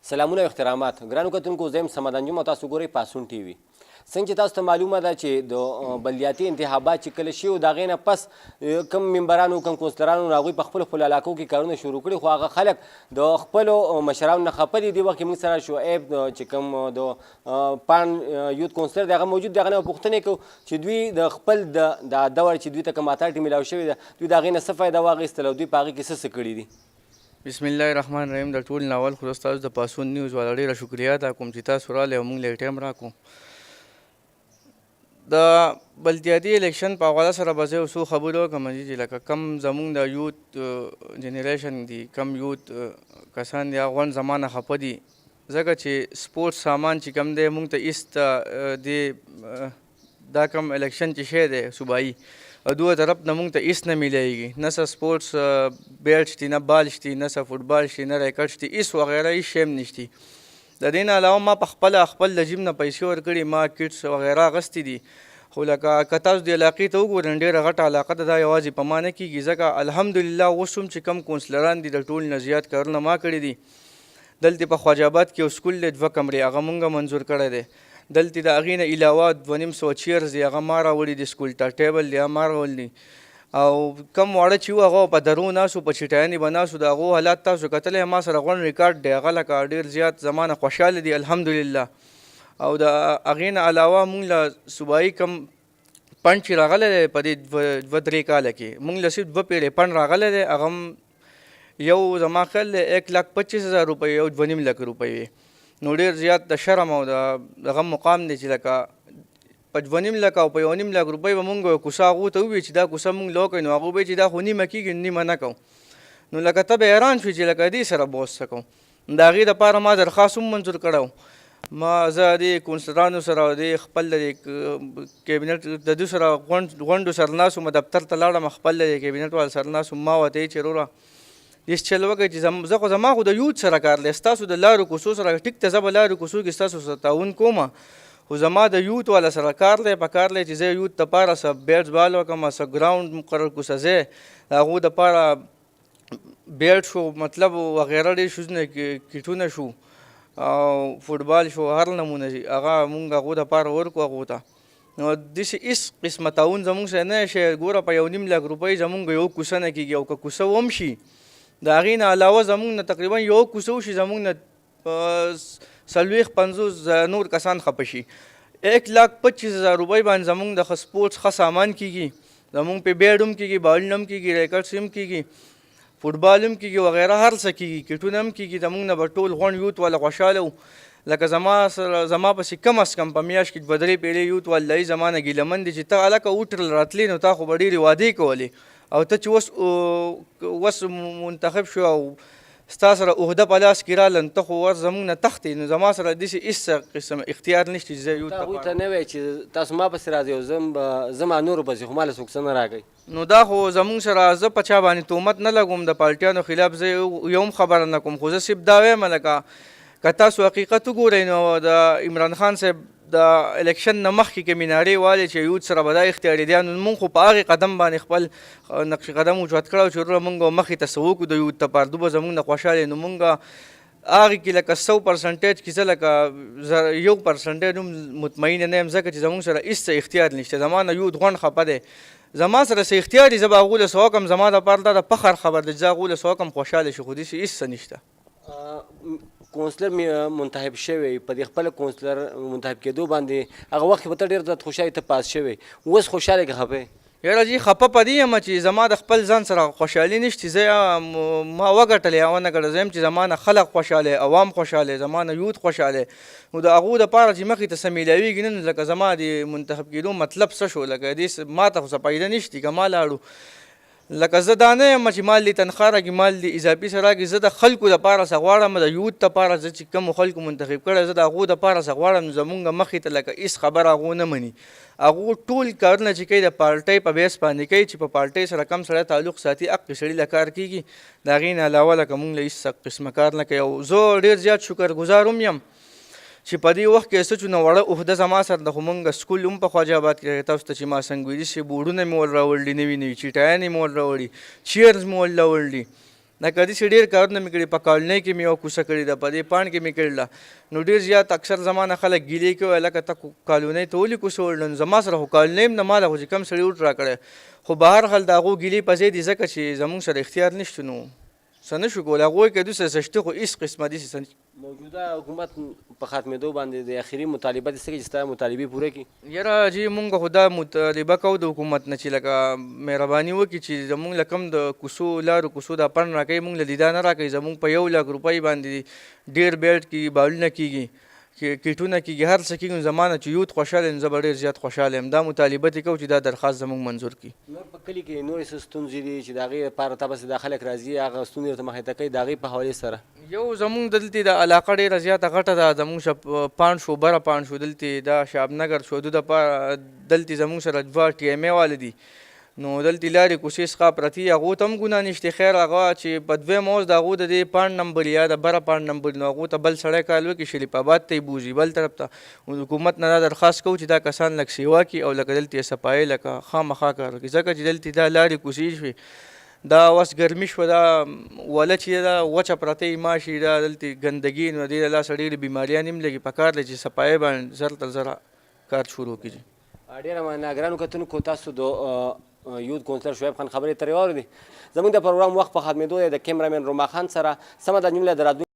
سلامونه او احترامات ګرانو کتونکو، زه یم صمد انجم او تاسو ګورئ پاسون ټي وي. څنګه چې تاسو ته معلومه ده چې د بلدیاتي انتخابات چې کله شي، د هغې نه پس کم ممبرانو کم کونسلرانو هغوی په خپلو علاقو کې کارونه شروع کړي، خو هغه خلک د خپلو مشرانو نه خفه دي. دې وخت کې موږ سره شعیب چې کوم د پان یوت کونسلر دی هغه موجود دی. هغه نه به پوښتنې کوو چې دوی د خپل د دور چې دوی ته کوم اتارټي میلاو شوې ده، دوی د هغې نه څه فایده واخیستل او دوی په هغې کې څه کړي دي. بسم الله الرحمن الرحیم. د ټول ناول خو تاسو د پاسون نیوز والا ډېره شکریا ادا کوم چې تاسو راغلئ او موږ له ټایم راکړو. د بلدیاتي الیکشن په حواله سره به زه یو څو خبرې وکړم چې لکه کم زموږ د یوت جنریشن دي، کم یوت کسان دي، هغه زمانه خفه دي ځکه چې سپورټس سامان چې کم دی موږ ته ایست دی دا کم الیکشن چې شی دی صوبایي دوه طرف نه موږ ته هېڅ نه میلیږي، نه څه سپورټس بیلټ شتي، نه بال شتي، نه څه فوټبال شتي، نه ریکټ شتي، هېڅ وغیره هېڅ شی هم نشتي. د دې نه علاوه ما په خپله خپل د جیب نه پیسې ورکړي، ما کټس وغیره اخیستي دي. خو لکه که تاسو دې علاقې ته وګورئ ډېره غټه علاقه ده، دا یوازې په ما نه کېږي ځکه الحمدلله اوس هم چې کم کونسلران دي د ټول نه زیات کارونه ما کړي دي. دلته په خواجه آباد کې یو سکول دی 2 کمرې، هغه مونږ منظور کړی دی. دلته د هغې نه علاوه 250 چیرز دي، هغه ما راوړي دي. سکول ته ټیبل دی، هغه ما راوړي دي. او کم واړه چې وو هغه په درو ناستو، په چټیانې به ناستو، د هغو حالات تاسو کتلی. ما سره غونډ ریکارډ دی، هغه لکه ډېر زیات زما نه خوشحاله دي الحمدلله. او د هغې نه علاوه مونږ له صوبایي کم فنډ چې راغلی دی په دې 2-3 کاله کې مونږ له صرف 2 پیړۍ فنډ راغلی دی. هغه هم یو زما خیال دی 1,25,000 روپۍ، یو 2.5 لک روپۍ وي. نو ډېر زیات د شرم او د هغه مقام دی چې لکه په 2.5 لک او په 1.5 لک روپۍ به مونږ یو کوڅه هغو ته ووایو چې دا کوڅه مونږ له وکړئ، نو هغه به چې دا خو نیمه کېږي، نیمه نه کوو. نو لکه ته به حیران شوې چې لکه دې سره به اوس څه کوم. د هغې دپاره ما درخواست هم منظور کړی. ما زه د کونسلرانو سره او د خپل د کابینټ د دوی سره غونډو سره ناست وم، دفتر ته لاړم، خپل د کابینټ والو سره ناست وم. ما ورته ویل چې وروره هېڅ چل وکړئ چې زه خو زما خو د یوت سره کار دی، ستاسو د لارو کوڅو سره ټیک ته زه به لارو کوڅو کې ستاسو سره تعاون کوم، خو زما د یوت والا سره کار دی. په کار دی چې زه یوت دپاره څه بیټس بال وکړم، څه ګراونډ مقرر کړو، څه ځای د هغو دپاره بیټ شو، مطلب وغیره ډېر شوزونه کټونه شو او فوټبال شو، هر نمونه هغه مونږ هغو دپاره ورکړو هغو ته. نو داسې هېڅ قسمه تعاون زمونږ سره نه شي. ګوره په 1.5 لک روپۍ زمونږ یو کوڅه نه کېږي، او که کوڅه هم شي د هغې نه علاوه زمونږ نه تقریبا یو کوڅه وشي زمونږ نه 40-50 نور کسان خفه شي. 1,25,000 روپۍ باندې زمونږ د سپورټس ښه سامان کېږي، زمونږ پې بیډ هم کېږي، بالونه هم کېږي، ریکټس هم کېږي، فوټبال هم کېږي، وغیره هر څه کېږي، کټونه هم کېږي. زمونږ نه به ټول غونډ یوت والا خوشحاله وو. لکه زما پسې کم از کم په میاشت کې 2-3 پیړۍ یوت والله زما نه ګیلمن دي چې ته هلکه وټرل راتلې نو تا خو به ډېرې وعدې کولې، او ته چې اوس منتخب شو او ستا سره عهده په لاس کې راله، نو ته خو اوس زموږ نه تښتې. نو زما سره داسې هېڅ قسم اختیار نشته چې زه یوت ته هغوی ته نه وایې چې تاسو ما پسې راځئ او زه ما نورو پسې، خو ما له څوک څه نه راکوئ. نو دا خو زمونږ سره زه په چا باندې تهمت نه لګوم، د پارټیانو خلاف زه یو هم خبره نه کوم، خو زه صرف دا وایم لکه که تاسو حقیقت وګورئ نو د عمران خان صاحب د الیکشن نه مخکې کې مینارې والې چې یوت سره به دا اختیاري دی، نو مونږ خو په هغې قدم باندې خپل نقش قدم اوچت کړی چې وروره مونږ به مخې ته څه وکړو د یوت دپاره، دوی به زمونږ نه خوشحاله. نو مونږ هغې کې لکه 100% کې زه لکه 1% هم مطمئنه نه یم ځکه چې زمونږ سره هېڅ اختیار نشته. زما نه یوت غونډ خفه دی، زما سره څه اختیار دي، زه به هغو له څه وکړم. زما دپاره دا د فخر خبر دی چې زه هغو له څه وکړم خوشحاله شي، خو داسې هېڅ څه نشته. کونسلر منتخب شوی، په دې خپله کونسلر منتخب کېدو باندې هغه وخت کې به ته ډېر زیات خوشحاله ته پاس شوی، اوس خوشحاله که خفه یې؟ یاره جي خفه په دې یم چې زما د خپل ځان سره خوشحالي نشته. زه ما وګټلې یا ونه ګټله، زه یم چې زما نه خلک خوشحاله، عوام خوشحاله، زما نه یوت خوشحاله. نو د هغو دپاره چې مخې ته څه میلاویږي نه، نو لکه زما د منتخب کېدو مطلب څه شو؟ لکه دې ما ته خو څه فایده نشته که ما لاړو. لکه زه دا نه یم چې مال دې تنخواه راکړي، مال دې اضافي څه راکړي. زه د خلکو دپاره څه غواړم، د یوت دپاره زه چې کومو خلکو منتخب کړی زه د هغو دپاره څه غواړم. نو زمونږ مخې ته لکه هېڅ خبره هغو نه مني. هغو ټول کارونه چې کوي د پارټۍ په بیس باندې کوي، چې په پارټۍ سره کم سړی تعلق ساتي هغې سړي له کار کېږي. د هغې نه علاوه لکه مونږ له هېڅ قسمه کار نه کوي. او زه ډېر زیات شکرګزار هم یم چې په دې وخت کې څه چونه وړه عهده زما سره ده. خو مونږ سکول هم په خواجه آباد کې تاسو ته چې ما څنګه ویلي چې بورډونه مې ول راوړلي، نوي نوي چټیانې مې ول راوړي، چیرز مې ول راوړلي، لکه داسې ډېر کارونه مې کړي په کالنۍ کې مې یوه کوڅه کړې ده په دې پاڼ کې مې کړې ده نو ډېر زیات اکثر زما نه خلک ګیلې کوي لکه ته کالونۍ ته ولې کوڅه وړل نو زما سره خو کالنۍ هم نه ما له خو چې کم سړي وټ راکړی خو به هر حال د هغو ګیلې په ځای دي ځکه چې زموږ سره اختیار نشته نو څه نه شو کولی هغوی که دوی سره څه شته خو هېڅ قسمه داسې موجوده حکومت په ختمېدو باندې د اخري مطالبه دې څه کوي چې ستا مطالبې پوره کړي یاره جی مونږ خو دا مطالبه کوو د حکومت نه چې لکه مهرباني وکړي چې زمونږ له کم د کوڅو لارو کوڅو دا پڼ راکوي مونږ له لیدا نه راکوي زمونږ په 1 لک روپۍ باندې ډېر بیلټ کېږي بالونه کېږي کیټونه کېږي هر څه کېږي نو زما نه چې یوت خوشحاله یم زه به ډېر زیات خوشحاله یم دا مطالبه دې کوو چې دا درخواست زمونږ منظور کړي نور په کلي کې نورې څه ستونزې دي چې د هغې لپاره تا پسې دا خلک راځي هغه ستونزې ورته مخنیوي کوي د هغې په حوالې سره یو زمونږ دلته د علاقه ډېره زیاته غټه ده زمونږ پاڼ شو بره پاڼ شو دلته دا شابنګر شو دلته زمونږ سره 2 ټي ایم اے واله دي نو دلته لارې کوڅې څخه پرتې هغو ته هم ګناه نشته خیر هغه چې په دویم اوس د هغو د دې پاڼ نمبر یا د بره پاڼ نمبر نو هغو ته بل سړی کال وکړي شریف آباد ته یې بوځي بل طرف ته حکومت نه دا درخواست کوو چې دا کسان لږ سیوا کړي او لکه دلته یې صفایي لکه خامخا کار وکړي ځکه چې دلته دا لارې کوڅې شوې دا اوس ګرمي شوه دا وله چې دا وچه پرته ماشي دا دلته ګندګي نو دې له لاسه ډېرې بیماریان هم لګي پکار دی چې صفایي باندې زر تر زره کار شروع کړي ډېره مننه ګرانو کتونکو تاسو د یوت کونسلر شعیب خان خبرې ترې واورېدې زموږ د پروګرام وخت په ختمېدو دی د کیمرامین روما خان سره سمه ده جمله د راتلونکي